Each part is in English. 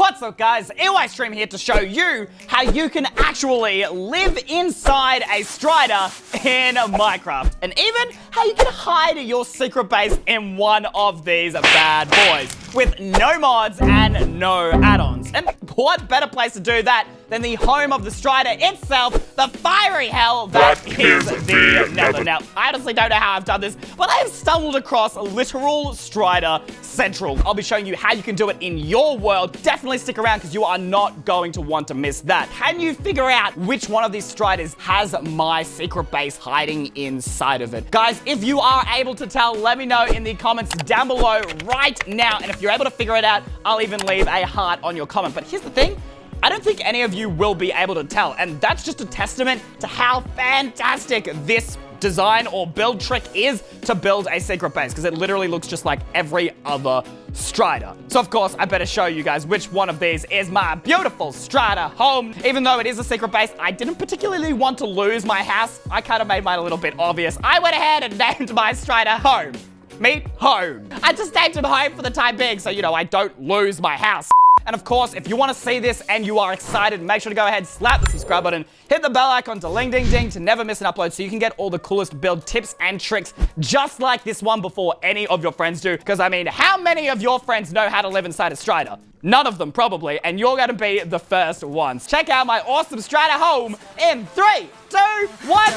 What's up guys, Eystreem here to show you how you can actually live inside a strider in Minecraft. And even how you can hide your secret base in one of these bad boys with no mods and no add-ons. And what better place to do that than the home of the strider itself, the fiery hell that is the Nether. Now, I honestly don't know how I've done this, but I have stumbled across literal strider central. I'll be showing you how you can do it in your world. Definitely stick around because you are not going to want to miss that. Can you figure out which one of these striders has my secret base hiding inside of it? Guys, if you are able to tell, let me know in the comments down below right now. And if you're able to figure it out, I'll even leave a heart on your comment. But here's the thing. I don't think any of you will be able to tell, and that's just a testament to how fantastic this design or build trick is to build a secret base, because it literally looks just like every other strider. So of course, I better show you guys which one of these is my beautiful strider home. Even though it is a secret base, I didn't particularly want to lose my house. I kind of made mine a little bit obvious. I went ahead and named my strider home. Meet home. I just named him home for the time being, so you know, I don't lose my house. And of course, if you want to see this and you are excited, make sure to go ahead, slap the subscribe button, hit the bell icon to ding ding to never miss an upload so you can get all the coolest build tips and tricks just like this one before any of your friends do. Because I mean, how many of your friends know how to live inside a strider? None of them probably, and you're going to be the first ones. Check out my awesome strider home in 3, 2, 1.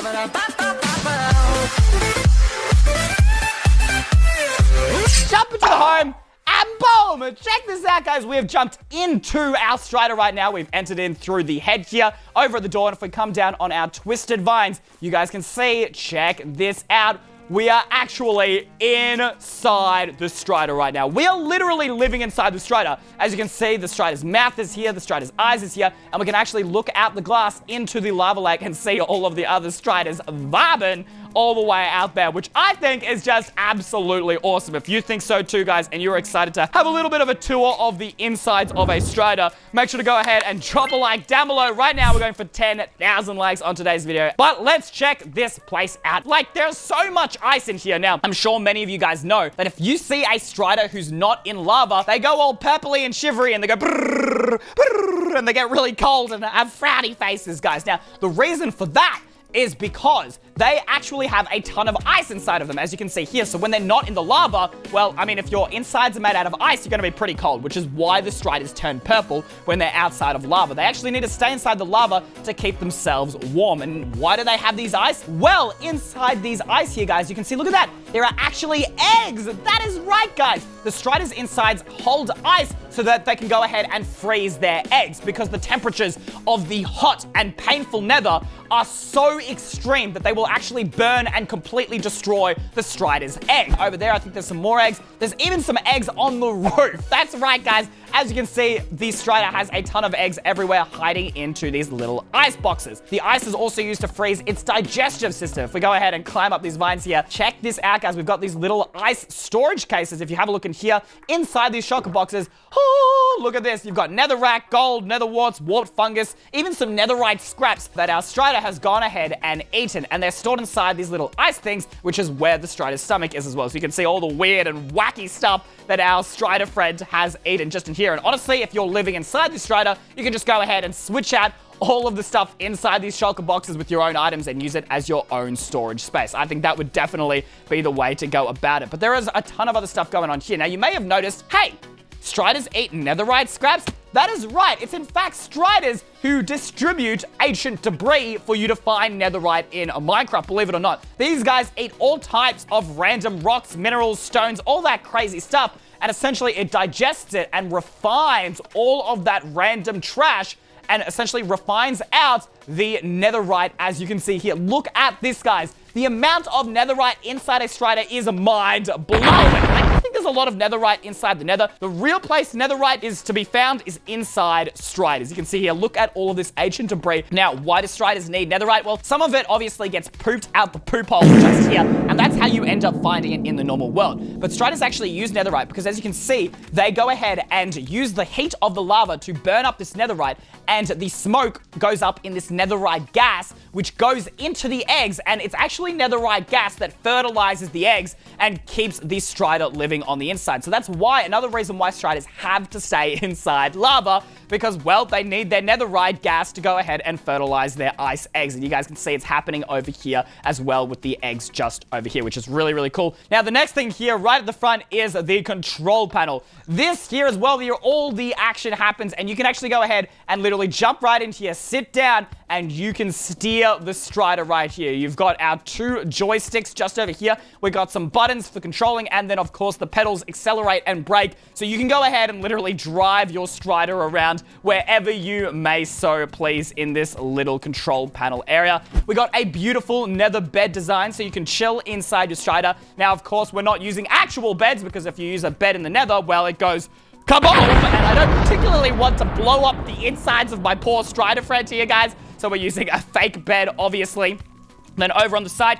Jump into the home. And boom! Check this out, guys. We have jumped into our strider right now. We've entered in through the head here, over at the door. And if we come down on our twisted vines, you guys can see, check this out. We are actually inside the strider right now. We are literally living inside the strider. As you can see, the strider's mouth is here, the strider's eyes is here, and we can actually look out the glass into the lava lake and see all of the other striders vibing all the way out there, which I think is just absolutely awesome. If you think so too, guys, and you're excited to have a little bit of a tour of the insides of a strider, make sure to go ahead and drop a like down below. Right now, we're going for 10,000 likes on today's video. But let's check this place out. Like, there's so much ice in here. Now, I'm sure many of you guys know that if you see a strider who's not in lava, they go all purpley and shivery, and they go brrr, brrr, and they get really cold and have frowny faces, guys. Now, the reason for that is because they actually have a ton of ice inside of them, as you can see here. So when they're not in the lava, well, I mean, if your insides are made out of ice, you're going to be pretty cold, which is why the striders turn purple when they're outside of lava. They actually need to stay inside the lava to keep themselves warm. And why do they have these ice? Well, inside these ice here, guys, you can see, look at that. There are actually eggs. That is right, guys. The striders' insides hold ice so that they can go ahead and freeze their eggs, because the temperatures of the hot and painful nether are so extreme that they will actually burn and completely destroy the strider's egg. Over there, I think there's some more eggs. There's even some eggs on the roof. That's right, guys. As you can see, the strider has a ton of eggs everywhere hiding into these little ice boxes. The ice is also used to freeze its digestive system. If we go ahead and climb up these vines here, check this out, guys. We've got these little ice storage cases. If you have a look in here, inside these shulker boxes, oh, look at this. You've got netherrack, gold, nether warts, warped fungus, even some netherite scraps that our strider has gone ahead and eaten. And they're stored inside these little ice things, which is where the strider's stomach is as well. So you can see all the weird and wacky stuff that our strider friend has eaten just in here. And honestly, if you're living inside the strider, you can just go ahead and switch out all of the stuff inside these shulker boxes with your own items and use it as your own storage space. I think that would definitely be the way to go about it. But there is a ton of other stuff going on here. Now, you may have noticed, hey, striders eat netherite scraps. That is right. It's in fact striders who distribute ancient debris for you to find netherite in Minecraft, believe it or not. These guys eat all types of random rocks, minerals, stones, all that crazy stuff, and essentially it digests it and refines all of that random trash and essentially refines out the netherite, as you can see here. Look at this, guys. The amount of netherite inside a strider is mind-blowing. I think there's a lot of netherite inside the nether. The real place netherite is to be found is inside striders. You can see here, look at all of this ancient debris. Now, why do striders need netherite? Well, some of it obviously gets pooped out the poop hole just here, and that's how you end up finding it in the normal world. But striders actually use netherite because, as you can see, they go ahead and use the heat of the lava to burn up this netherite, and the smoke goes up in this netherite gas, which goes into the eggs, and it's actually netherite gas that fertilizes the eggs and keeps the strider living on the inside. So that's why, another reason why striders have to stay inside lava, because, well, they need their netherite gas to go ahead and fertilize their ice eggs. And you guys can see it's happening over here as well with the eggs just over here, which is really, really cool. Now, the next thing here right at the front is the control panel. This here as well, here all the action happens, and you can actually go ahead and literally jump right into here, sit down, and you can steer the strider right here. You've got our 2 joysticks just over here. We've got some buttons for controlling, and then, of course, the pedals accelerate and brake. So you can go ahead and literally drive your strider around wherever you may so please in this little control panel area. We got a beautiful nether bed design, so you can chill inside your strider. Now, of course, we're not using actual beds, because if you use a bed in the nether, well, it goes kaboom! And I don't particularly want to blow up the insides of my poor strider friend here, guys. So we're using a fake bed, obviously. And then over on the side,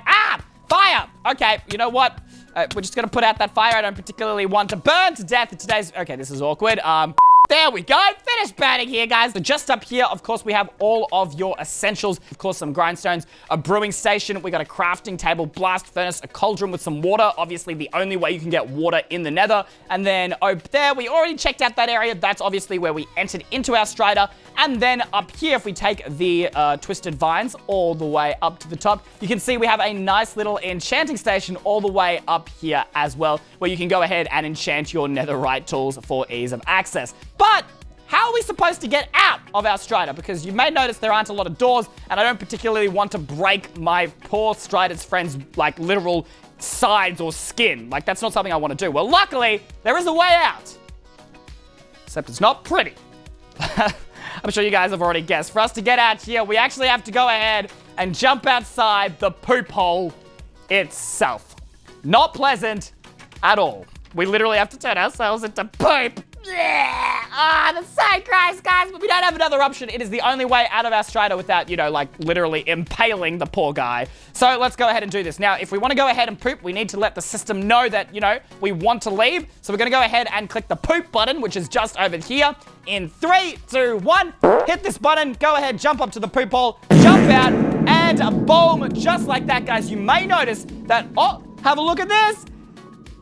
fire! Okay, you know what? We're just gonna put out that fire. I don't particularly want to burn to death in today's... Okay, this is awkward. There we go. Finished burning here, guys. So just up here, of course, we have all of your essentials. Of course, some grindstones, a brewing station. We got a crafting table, blast furnace, a cauldron with some water. Obviously, the only way you can get water in the nether. And then over there, we already checked out that area. That's obviously where we entered into our strider. And then up here, if we take the twisted vines all the way up to the top, you can see we have a nice little enchanting station all the way up here as well, where you can go ahead and enchant your netherite tools for ease of access. But how are we supposed to get out of our strider? Because you may notice there aren't a lot of doors, and I don't particularly want to break my poor strider's friend's, like, literal sides or skin. Like, that's not something I want to do. Well, luckily, there is a way out. Except it's not pretty. I'm sure you guys have already guessed. For us to get out here, we actually have to go ahead and jump outside the poop hole itself. Not pleasant at all. We literally have to turn ourselves into poop. That's so gross, guys, but we don't have another option. It is the only way out of our strider without, you know, like, literally impaling the poor guy. So let's go ahead and do this. Now, if we want to go ahead and poop, we need to let the system know that, you know, we want to leave. So we're going to go ahead and click the poop button, which is just over here. In 3, 2, 1, hit this button, go ahead, jump up to the poop hole, jump out, and boom, just like that, guys. You may notice that, oh, have a look at this.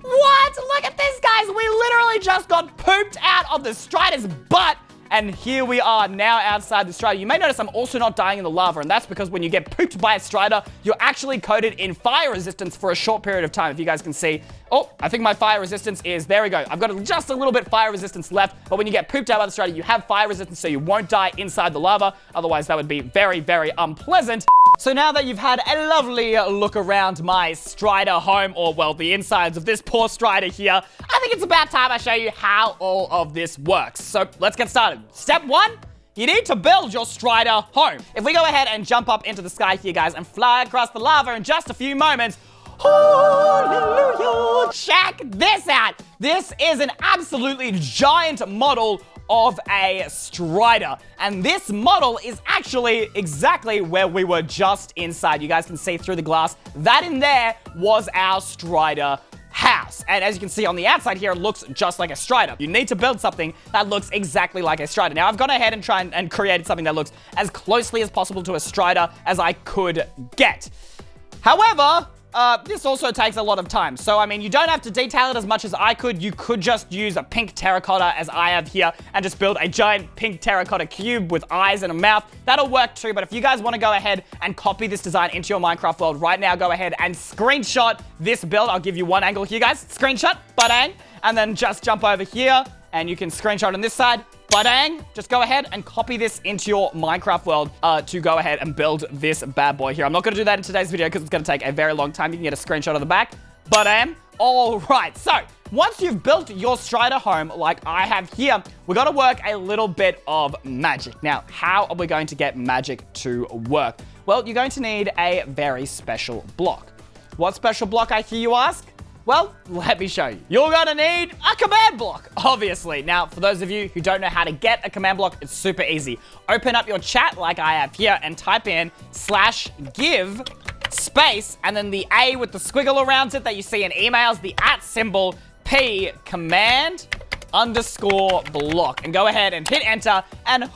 What? Look at this, guys. We literally just got pooped out of the strider's butt. And here we are now outside the strider. You may notice I'm also not dying in the lava, and that's because when you get pooped by a strider, you're actually coated in fire resistance for a short period of time. If you guys can see, oh, I think my fire resistance is, there we go. I've got just a little bit fire resistance left, but when you get pooped out by the strider, you have fire resistance, so you won't die inside the lava. Otherwise, that would be very, very unpleasant. So now that you've had a lovely look around my strider home, or, well, the insides of this poor strider here, I think it's about time I show you how all of this works. So let's get started. Step 1, you need to build your strider home. If we go ahead and jump up into the sky here, guys, and fly across the lava in just a few moments, hallelujah, check this out. This is an absolutely giant model of a strider, and this model is actually exactly where we were just inside. You guys can see through the glass that in there was our strider house, and as you can see on the outside here, it looks just like a strider. You need to build something that looks exactly like a strider. Now, I've gone ahead and tried and created something that looks as closely as possible to a strider as I could get. However, this also takes a lot of time. So, I mean, you don't have to detail it as much as I could. You could just use a pink terracotta as I have here and just build a giant pink terracotta cube with eyes and a mouth. That'll work too, but if you guys want to go ahead and copy this design into your Minecraft world right now, go ahead and screenshot this build. I'll give you one angle here, guys. Screenshot, badang, and then just jump over here and you can screenshot on this side. Badang, just go ahead and copy this into your Minecraft world to go ahead and build this bad boy here. I'm not going to do that in today's video because it's going to take a very long time. You can get a screenshot of the back. Badang. All right, so once you've built your strider home like I have here, we've got to work a little bit of magic. Now, how are we going to get magic to work? Well, you're going to need a very special block. What special block, I hear you ask? Well, let me show you. You're gonna need a command block, obviously. Now, for those of you who don't know how to get a command block, it's super easy. Open up your chat like I have here and type in /give space and then the A with the squiggle around it that you see in emails, the @ symbol, P, command underscore block and go ahead and hit enter and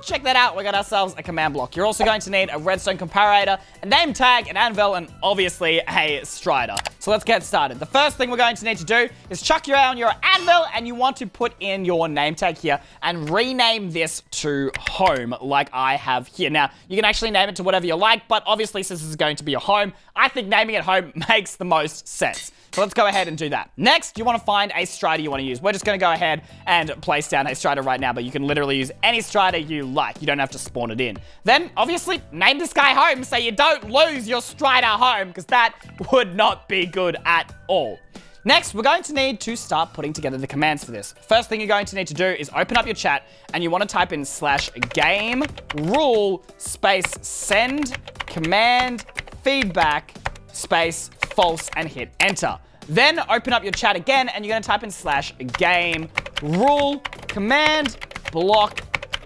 check that out. We got ourselves a command block. You're also going to need a redstone comparator, a name tag, an anvil, and obviously a strider. So let's get started. The first thing we're going to need to do is chuck your anvil, and you want to put in your name tag here and rename this to home like I have here. Now, you can actually name it to whatever you like, but obviously since this is going to be your home, I think naming it home makes the most sense. So let's go ahead and do that. Next, you want to find a strider you want to use. We're just going to go ahead and place down a strider right now, but you can literally use any strider you like. You don't have to spawn it in. Then, obviously, name this guy home so you don't lose your strider home, because that would not be good at all. Next, we're going to need to start putting together the commands for this. First thing you're going to need to do is open up your chat, and you want to type in /game rule space send command feedback space false and hit enter. Then open up your chat again, and you're going to type in /game rule command block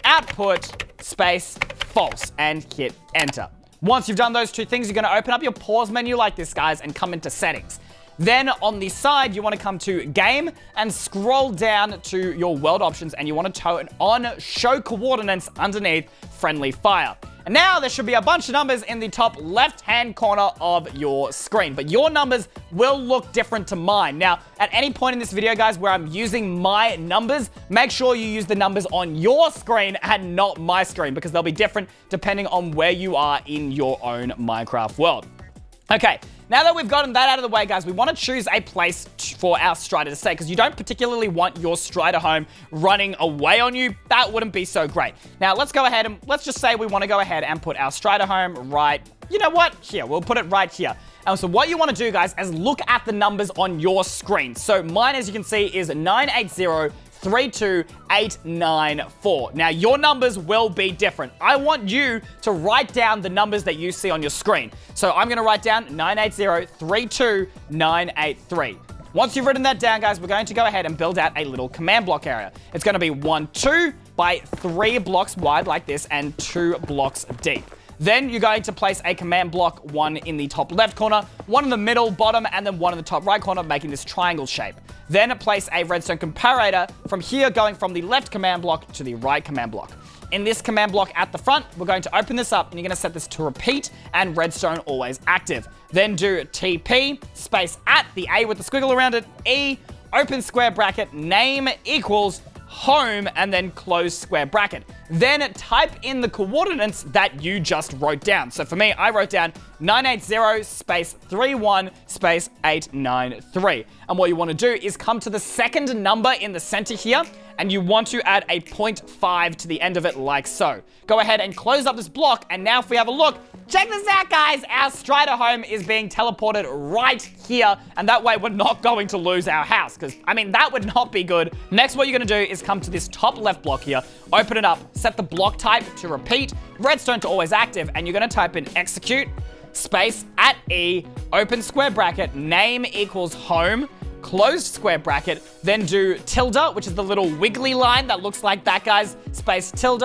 output space false and hit enter. Once you've done those two things, you're going to open up your pause menu like this, guys, and come into settings. Then on the side, you want to come to game and scroll down to your world options, and you want to turn on show coordinates underneath friendly fire. And now there should be a bunch of numbers in the top left-hand corner of your screen, but your numbers will look different to mine. Now, at any point in this video, guys, where I'm using my numbers, make sure you use the numbers on your screen and not my screen, because they'll be different depending on where you are in your own Minecraft world. Okay, now that we've gotten that out of the way, guys, we want to choose a place for our strider to stay, because you don't particularly want your strider home running away on you. That wouldn't be so great. Now, let's go ahead and let's just say we want to go ahead and put our strider home right, you know what? Here, we'll put it right here. And so what you want to do, guys, is look at the numbers on your screen. So mine, as you can see, is 980-32894. Now, your numbers will be different. I want you to write down the numbers that you see on your screen. So I'm going to write down 980-32983. Once you've written that down, guys, we're going to go ahead and build out a little command block area. It's going to be 2 by 3 blocks wide like this and 2 blocks deep. Then you're going to place a command block, 1 in the top left corner, 1 in the middle bottom, and then 1 in the top right corner, making this triangle shape. Then place a redstone comparator from here, going from the left command block to the right command block. In this command block at the front, we're going to open this up, and you're going to set this to repeat and redstone always active. Then do TP space at the A with the squiggle around it, E, open square bracket, name equals home, and then close square bracket. Then type in the coordinates that you just wrote down. So for me, I wrote down 980 space 31 space 893. And what you want to do is come to the second number in the center here, and you want to add a 0.5 to the end of it like so. Go ahead and close up this block, and now if we have a look, check this out, guys. Our strider home is being teleported right here, and that way we're not going to lose our house, because, I mean, that would not be good. Next, what you're going to do is come to this top left block here, open it up, set the block type to repeat, redstone to always active, and you're going to type in execute, space, at E, open square bracket, name equals home, closed square bracket, then do tilde, which is the little wiggly line that looks like that, guys, space, tilde,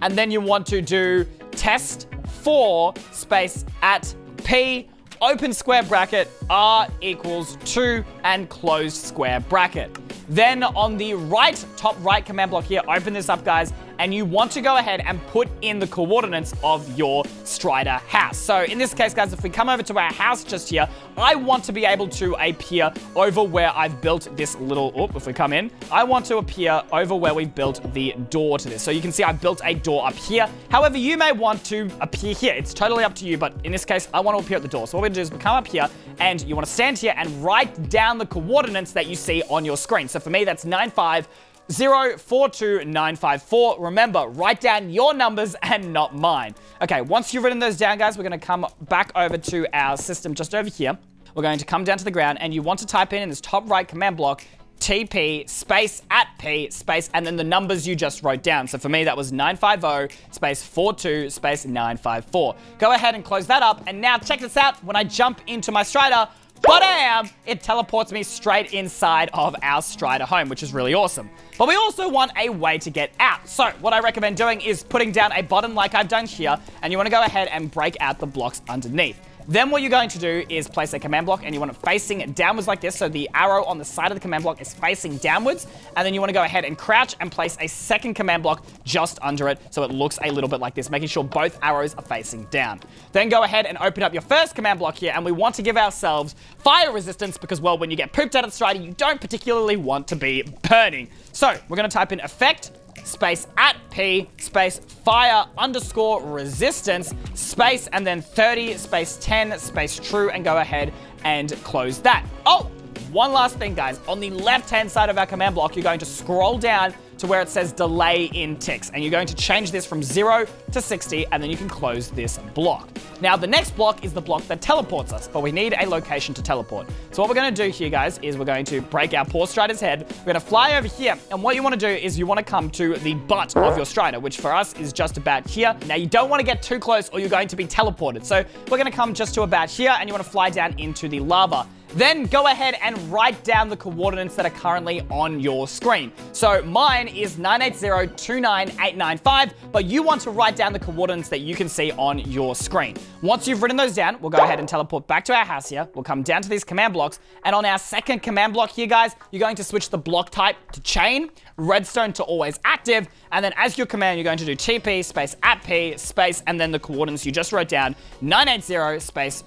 and then you want to do test 4 space at P, open square bracket, R equals 2, and closed square bracket. Then on the right, top right command block here, open this up, guys, and you want to go ahead and put in the coordinates of your strider house. So in this case, guys, if we come over to our house just here, I want to be able to appear over where I've built this little, if we come in, I want to appear over where we've built the door to this. So you can see I built a door up here. However, you may want to appear here. It's totally up to you, but in this case, I want to appear at the door. So what we're gonna do is we come up here, and you want to stand here and write down the coordinates that you see on your screen. So for me, that's 9504294. Remember, write down your numbers and not mine. Okay, once you've written those down, guys, we're going to come back over to our system just over here. We're going to come down to the ground, and you want to type in this top right command block, TP space at P space, and then the numbers you just wrote down. So for me, that was 950 space 42 space 954. Go ahead and close that up, and now check this out. When I jump into my strider, bam! It teleports me straight inside of our strider home, which is really awesome. But we also want a way to get out. So what I recommend doing is putting down a button like I've done here, and you want to go ahead and break out the blocks underneath. Then what you're going to do is place a command block, and you want it facing downwards like this, so the arrow on the side of the command block is facing downwards, and then you want to go ahead and crouch and place a second command block just under it, so it looks a little bit like this, making sure both arrows are facing down. Then go ahead and open up your first command block here, and we want to give ourselves fire resistance because, well, when you get pooped out of the strider, you don't particularly want to be burning. So we're going to type in effect, space @p, space fire underscore resistance, space, and then 30, space 10, space true, and go ahead and close that. Oh, one last thing, guys. On the left-hand side of our command block, you're going to scroll down to where it says delay in ticks, and you're going to change this from 0 to 60, and then you can close this block. Now, the next block is the block that teleports us, but we need a location to teleport. So what we're going to do here, guys, is we're going to break our poor strider's head. We're going to fly over here, and what you want to do is you want to come to the butt of your strider, which for us is just about here. Now, you don't want to get too close or you're going to be teleported. So we're going to come just to about here, and you want to fly down into the lava. Then go ahead and write down the coordinates that are currently on your screen. So mine is 98029,895, but you want to write down the coordinates that you can see on your screen. Once you've written those down, we'll go ahead and teleport back to our house here. We'll come down to these command blocks, and on our second command block here, guys, you're going to switch the block type to chain, redstone to always active, and then as your command, you're going to do TP space @p space, and then the coordinates you just wrote down, 980 space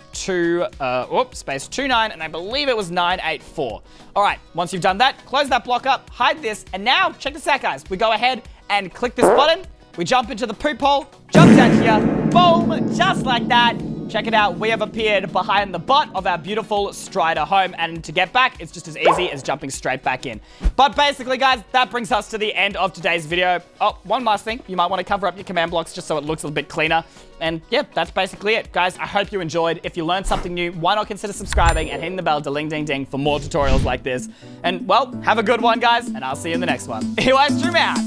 29, and I believe it was 984. All right, once you've done that, close that block up, hide this, and now check this out, guys. We go ahead and click this button. We jump into the poop hole, jump down here, boom, just like that. Check it out, we have appeared behind the butt of our beautiful strider home, and to get back, it's just as easy as jumping straight back in. But basically, guys, that brings us to the end of today's video. Oh, one last thing, you might want to cover up your command blocks just so it looks a little bit cleaner. And yeah, that's basically it. Guys, I hope you enjoyed. If you learned something new, why not consider subscribing and hitting the bell, ding for more tutorials like this. And well, have a good one, guys, and I'll see you in the next one. Eystreem out.